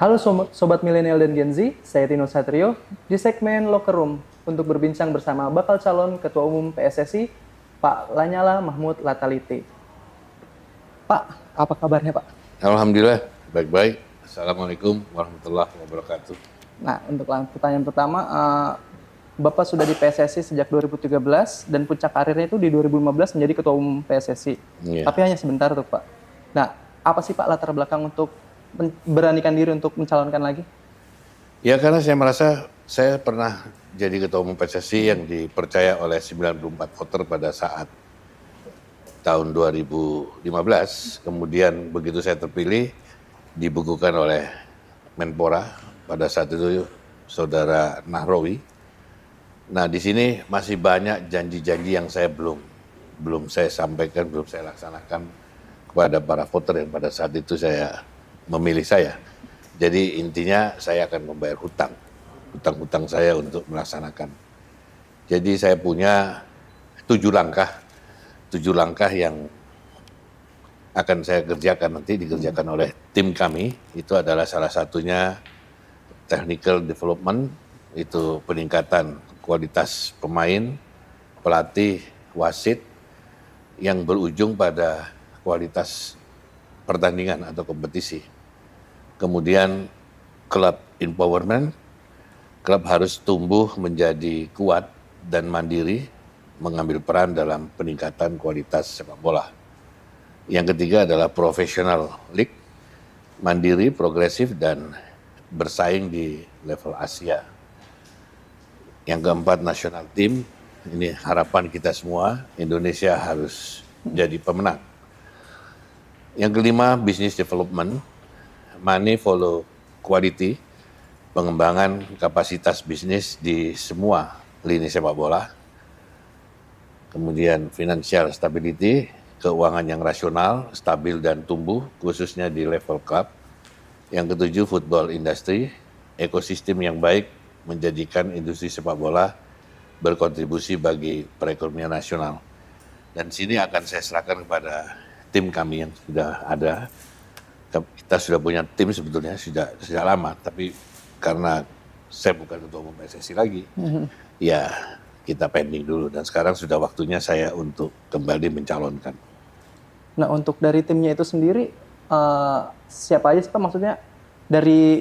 Halo Sobat Milenial dan Gen Z, saya Tino Satrio di segmen Locker Room untuk berbincang bersama bakal calon Ketua Umum PSSI, Pak Lanyala Mahmud Lataliti. Pak, apa kabarnya Pak? Alhamdulillah, baik-baik. Assalamualaikum warahmatullahi wabarakatuh. Nah, untuk pertanyaan pertama, Bapak sudah di PSSI sejak 2013 dan puncak karirnya itu di 2015 menjadi Ketua Umum PSSI. Iya. Tapi hanya sebentar tuh Pak. Nah, apa sih Pak latar belakang untuk beranikan diri untuk mencalonkan lagi? Ya karena saya merasa saya pernah jadi Ketua Umum PSSI yang dipercaya oleh 94 voter pada saat tahun 2015. Kemudian begitu saya terpilih, dibukukan oleh Menpora pada saat itu Saudara Nahrawi. Nah di sini masih banyak janji-janji yang saya belum saya sampaikan, belum saya laksanakan kepada para voter yang pada saat itu saya memilih saya. Jadi intinya saya akan membayar hutang saya untuk melaksanakan. Jadi saya punya 7 langkah yang akan saya kerjakan nanti, dikerjakan oleh tim kami. Itu adalah salah satunya technical development, itu peningkatan kualitas pemain, pelatih, wasit, yang berujung pada kualitas pertandingan atau kompetisi. Kemudian club empowerment, klub harus tumbuh menjadi kuat dan mandiri, mengambil peran dalam peningkatan kualitas sepak bola. Yang ketiga adalah professional league, mandiri, progresif, dan bersaing di level Asia. Yang keempat national team, ini harapan kita semua, Indonesia harus jadi pemenang. Yang kelima business development, money follow quality, pengembangan kapasitas bisnis di semua lini sepak bola. Kemudian financial stability, keuangan yang rasional, stabil dan tumbuh, khususnya di level klub. Yang ketujuh football industry, ekosistem yang baik menjadikan industri sepak bola berkontribusi bagi perekonomian nasional. Dan sini akan saya serahkan kepada tim kami yang sudah ada. Kita sudah punya tim sebetulnya sudah lama, tapi karena saya bukan ketua umum PSSI lagi, ya kita pending dulu. Dan sekarang sudah waktunya saya untuk kembali mencalonkan. Nah, untuk dari timnya itu sendiri, siapa aja sih Pak? Maksudnya dari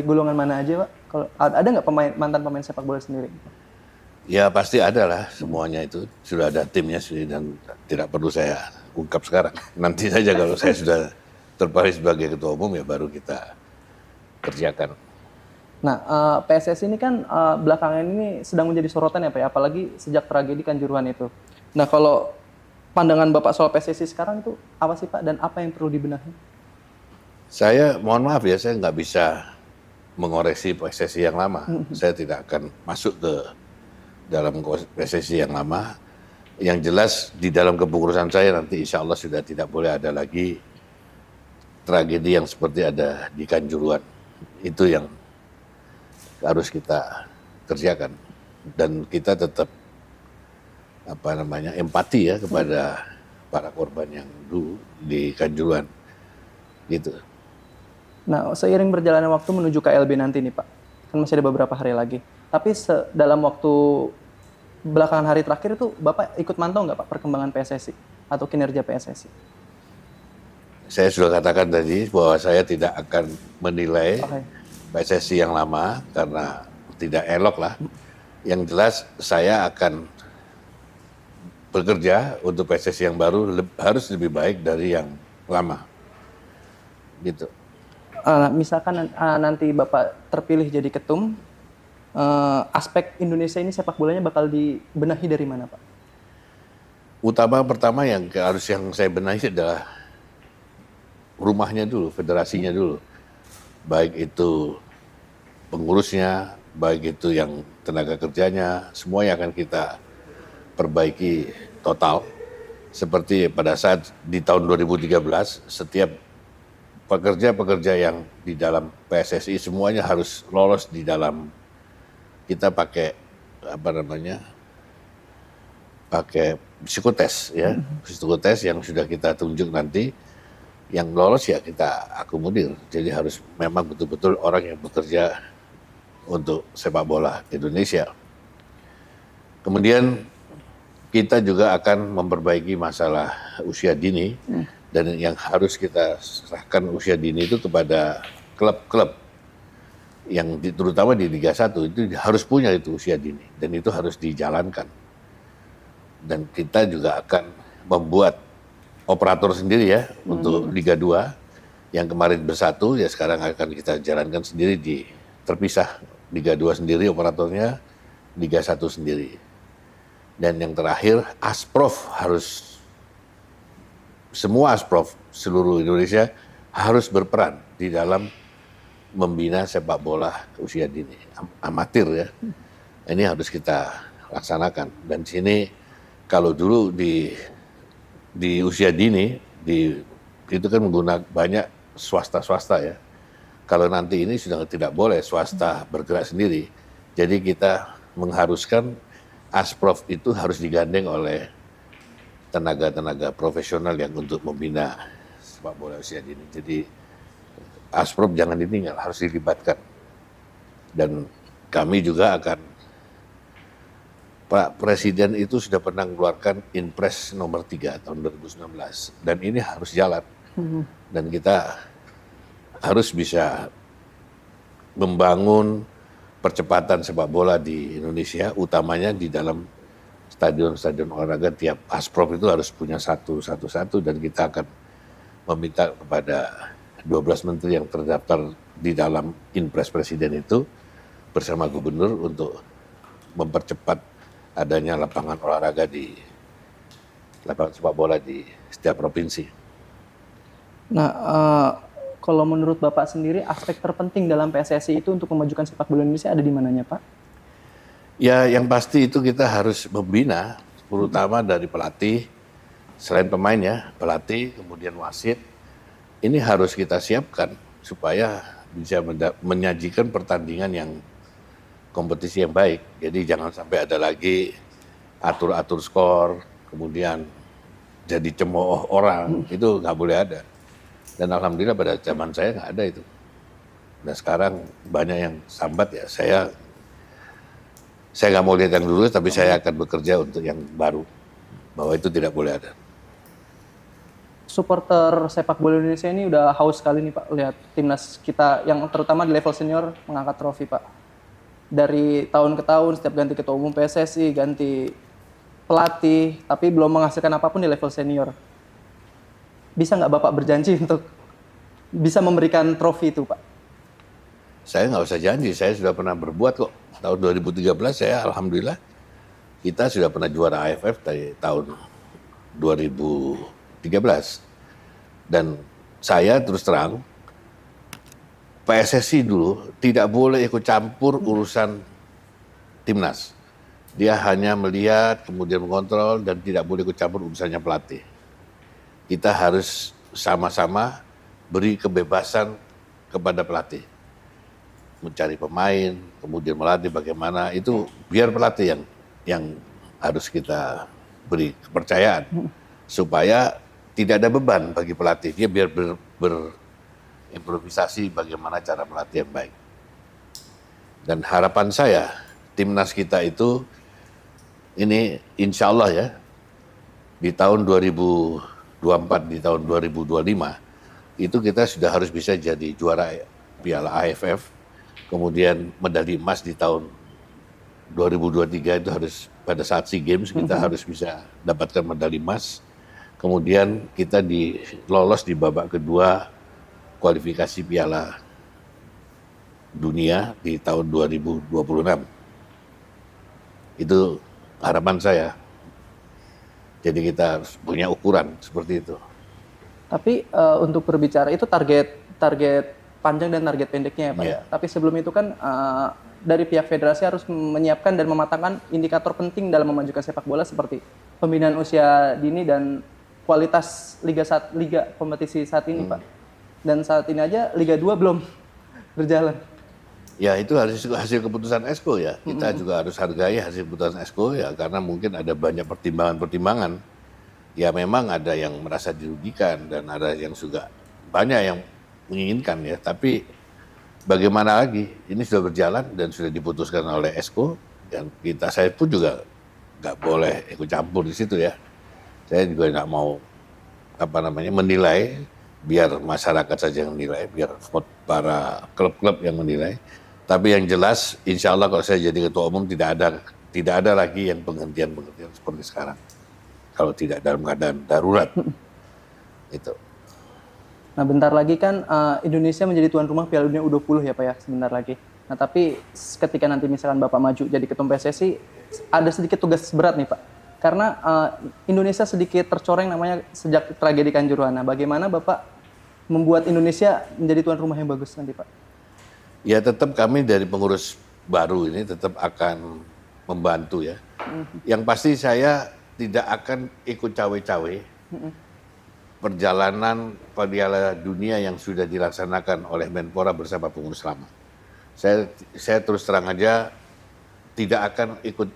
golongan mana aja Pak? Kalau ada nggak mantan pemain sepak bola sendiri? Ya pasti ada lah, semuanya itu sudah ada timnya dan tidak perlu saya ungkap sekarang. Nanti saja kalau saya sudah terpilih sebagai ketua umum ya baru kita kerjakan. Nah, PSSI ini kan belakangan ini sedang menjadi sorotan ya Pak, apalagi sejak tragedi Kanjuruhan itu. Nah, kalau pandangan Bapak soal PSSI sekarang itu apa sih Pak, dan apa yang perlu dibenahi? Saya mohon maaf ya, saya nggak bisa mengoreksi PSSI yang lama. Saya tidak akan masuk ke dalam PSSI yang lama. Yang jelas di dalam kepengurusan saya nanti insya Allah sudah tidak boleh ada lagi tragedi yang seperti ada di Kanjuruhan. Itu yang harus kita kerjakan. Dan kita tetap empati ya kepada para korban yang dulu di Kanjuruhan. Gitu. Nah, seiring berjalannya waktu menuju KLB nanti nih Pak, kan masih ada beberapa hari lagi. Tapi dalam waktu belakangan hari terakhir itu Bapak ikut mantau nggak Pak perkembangan PSSI atau kinerja PSSI? Saya sudah katakan tadi bahwa saya tidak akan menilai PSSI yang lama karena tidak elok lah. Yang jelas saya akan bekerja untuk PSSI yang baru harus lebih baik dari yang lama. Gitu. Misalkan nanti Bapak terpilih jadi ketum, aspek Indonesia ini sepak bolanya bakal dibenahi dari mana Pak? Pertama yang saya benahi adalah rumahnya dulu, federasinya dulu. Baik itu pengurusnya, baik itu yang tenaga kerjanya, semuanya akan kita perbaiki total. Seperti pada saat di tahun 2013, setiap pekerja-pekerja yang di dalam PSSI semuanya harus lolos di dalam, kita pakai pakai psikotes ya, psikotes yang sudah kita tunjuk nanti. Yang lolos ya kita akomodir. Jadi harus memang betul-betul orang yang bekerja untuk sepak bola Indonesia. Kemudian kita juga akan memperbaiki masalah usia dini dan yang harus kita serahkan usia dini itu kepada klub-klub yang terutama di Liga 1 itu harus punya itu usia dini dan itu harus dijalankan. Dan kita juga akan membuat operator sendiri ya untuk Liga 2 yang kemarin bersatu ya sekarang akan kita jalankan sendiri terpisah Liga 2 sendiri operatornya, Liga 1 sendiri. Dan yang terakhir Asprof semua Asprof seluruh Indonesia harus berperan di dalam membina sepak bola usia dini amatir ya. Ini harus kita laksanakan dan sini kalau dulu di usia dini itu kan menggunakan banyak swasta ya. Kalau nanti ini sudah tidak boleh swasta bergerak sendiri. Jadi kita mengharuskan Asprof itu harus digandeng oleh tenaga-tenaga profesional yang untuk membina sepak bola usia dini. Jadi Asprof jangan ditinggal, harus dilibatkan. Dan kami juga akan, Pak Presiden itu sudah pernah mengeluarkan Inpres nomor 3 tahun 2019. Dan ini harus jalan. Dan kita harus bisa membangun percepatan sepak bola di Indonesia, utamanya di dalam stadion-stadion olahraga. Tiap Asprof itu harus punya satu dan kita akan meminta kepada 12 menteri yang terdaftar di dalam Inpres Presiden itu bersama gubernur untuk mempercepat adanya lapangan olahraga lapangan sepak bola di setiap provinsi. Nah, kalau menurut Bapak sendiri aspek terpenting dalam PSSI itu untuk memajukan sepak bola Indonesia ada di mananya, Pak? Ya, yang pasti itu kita harus membina, terutama dari pelatih, selain pemain ya, pelatih, kemudian wasit. Ini harus kita siapkan supaya bisa menyajikan pertandingan yang kompetisi yang baik. Jadi jangan sampai ada lagi atur-atur skor, kemudian jadi cemooh orang, itu nggak boleh ada. Dan alhamdulillah pada zaman saya nggak ada itu. Dan sekarang banyak yang sambat ya, saya nggak mau lihat yang dulu, tapi saya akan bekerja untuk yang baru, bahwa itu tidak boleh ada. Supporter sepak bola Indonesia ini udah haus sekali nih Pak, lihat timnas kita yang terutama di level senior mengangkat trofi Pak. Dari tahun ke tahun setiap ganti ketua umum PSSI, ganti pelatih, tapi belum menghasilkan apapun di level senior. Bisa nggak Bapak berjanji untuk bisa memberikan trofi itu Pak? Saya nggak usah janji, saya sudah pernah berbuat kok. Tahun 2013 saya alhamdulillah kita sudah pernah juara AFF dari tahun 2013. Dan saya terus terang, PSSI dulu tidak boleh ikut campur urusan timnas. Dia hanya melihat, kemudian mengontrol, dan tidak boleh ikut campur urusannya pelatih. Kita harus sama-sama beri kebebasan kepada pelatih. Mencari pemain, kemudian melatih bagaimana, itu biar pelatih yang harus kita beri kepercayaan. Supaya tidak ada beban bagi pelatih, dia biar berimprovisasi bagaimana cara melatih yang baik. Dan harapan saya, timnas kita itu, ini insya Allah ya, di tahun 2024, di tahun 2025, itu kita sudah harus bisa jadi juara Piala AFF, kemudian medali emas di tahun 2023 itu harus pada saat SEA Games kita harus bisa dapatkan medali emas. Kemudian kita lolos di babak kedua kualifikasi Piala Dunia di tahun 2026. Itu harapan saya. Jadi kita harus punya ukuran seperti itu. Tapi untuk berbicara itu target panjang dan target pendeknya ya Pak. Yeah. Tapi sebelum itu kan dari pihak federasi harus menyiapkan dan mematangkan indikator penting dalam memajukan sepak bola seperti pembinaan usia dini dan kualitas liga kompetisi saat ini Pak. Dan saat ini aja Liga 2 belum berjalan. Ya itu hasil keputusan ESCO ya. Kita juga harus hargai hasil keputusan ESCO ya karena mungkin ada banyak pertimbangan-pertimbangan. Ya memang ada yang merasa dirugikan dan ada yang juga banyak yang menginginkan ya, tapi bagaimana lagi? Ini sudah berjalan dan sudah diputuskan oleh Esko, dan saya pun juga nggak boleh ikut campur di situ ya. Saya juga nggak mau menilai, biar masyarakat saja yang menilai, biar para klub-klub yang menilai. Tapi yang jelas, insya Allah kalau saya jadi ketua umum tidak ada lagi yang penghentian seperti sekarang. Kalau tidak dalam keadaan darurat, itu. Nah, bentar lagi kan Indonesia menjadi tuan rumah Piala Dunia U20 ya Pak ya, sebentar lagi. Nah, tapi ketika nanti misalkan Bapak maju jadi ketum PSSI, ada sedikit tugas berat nih Pak. Karena Indonesia sedikit tercoreng namanya sejak tragedi Kanjuruhan. Nah, bagaimana Bapak membuat Indonesia menjadi tuan rumah yang bagus nanti Pak? Ya tetap kami dari pengurus baru ini tetap akan membantu ya. Yang pasti saya tidak akan ikut cawe-cawe perjalanan Piala Dunia yang sudah dilaksanakan oleh Menpora bersama pengurus lama. Saya terus terang aja tidak akan ikut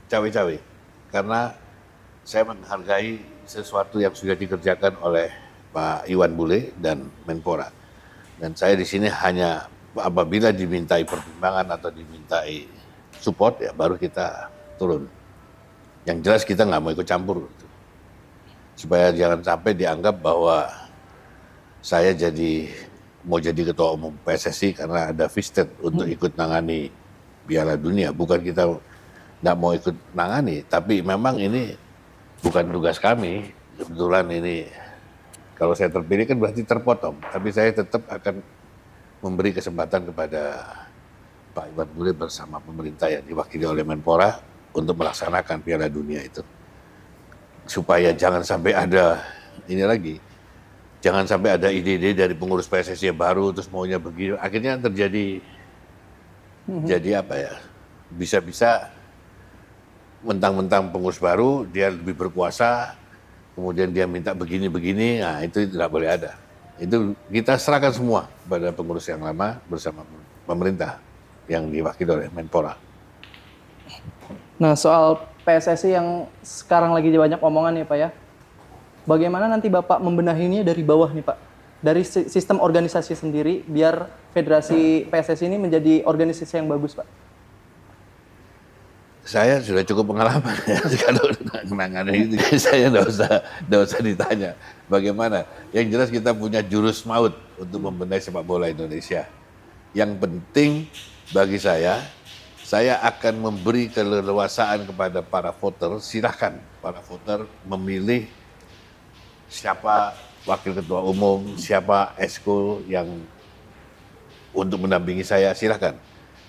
cawe-cawe karena saya menghargai sesuatu yang sudah dikerjakan oleh Pak Iwan Bule dan Menpora. Dan saya di sini hanya apabila dimintai pertimbangan atau dimintai support ya baru kita turun. Yang jelas kita nggak mau ikut campur. Supaya jangan sampai dianggap bahwa saya mau jadi ketua umum PSSI karena ada visited untuk ikut nangani Piala Dunia. Bukan kita nggak mau ikut nangani, tapi memang ini bukan tugas kami. Kebetulan ini kalau saya terpilih kan berarti terpotong. Tapi saya tetap akan memberi kesempatan kepada Pak Iwan Bule bersama pemerintah yang diwakili oleh Menpora untuk melaksanakan Piala Dunia itu. Supaya jangan sampai ada ini lagi, jangan sampai ada ide-ide dari pengurus PSSI yang baru terus maunya begini, akhirnya terjadi jadi apa ya, bisa-bisa mentang-mentang pengurus baru dia lebih berkuasa, kemudian dia minta begini-begini, nah itu tidak boleh ada. Itu kita serahkan semua pada pengurus yang lama bersama pemerintah yang diwakili oleh Menpora. Nah, soal PSSI yang sekarang lagi banyak omongan ya Pak ya. Bagaimana nanti Bapak membenahinya dari bawah nih Pak? Dari sistem organisasi sendiri biar Federasi PSSI ini menjadi organisasi yang bagus Pak. Saya sudah cukup pengalaman ya kalau menangani itu. Saya nggak usah ditanya bagaimana. Yang jelas kita punya jurus maut untuk membenahi sepak bola Indonesia. Yang penting bagi saya akan memberi keleluasaan kepada para voter. Silahkan para voter memilih siapa wakil ketua umum, siapa esko yang untuk mendampingi saya, silahkan.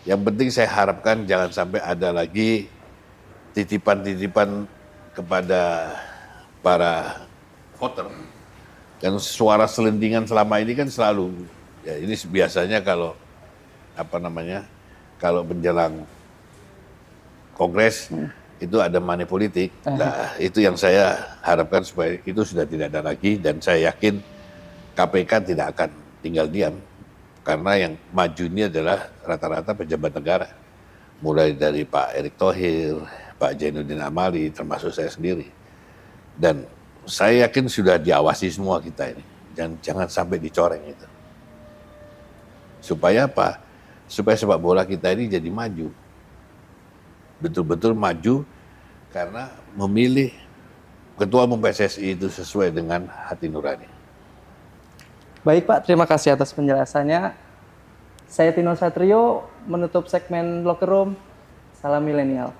Yang penting saya harapkan jangan sampai ada lagi titipan-titipan kepada para voter. Dan suara selentingan selama ini kan selalu, ya ini biasanya kalau kalau menjelang kongres itu ada money politik. Nah, itu yang saya harapkan supaya itu sudah tidak ada lagi dan saya yakin KPK tidak akan tinggal diam. Karena yang maju ini adalah rata-rata pejabat negara. Mulai dari Pak Erick Thohir, Pak Zainuddin Amali, termasuk saya sendiri. Dan saya yakin sudah diawasi semua kita ini. Dan jangan sampai dicoreng itu. Supaya apa? Supaya sepak bola kita ini jadi maju. Betul-betul maju karena memilih ketua umum PSSI itu sesuai dengan hati nurani. Baik Pak, terima kasih atas penjelasannya. Saya Tino Satrio, menutup segmen Locker Room. Salam milenial.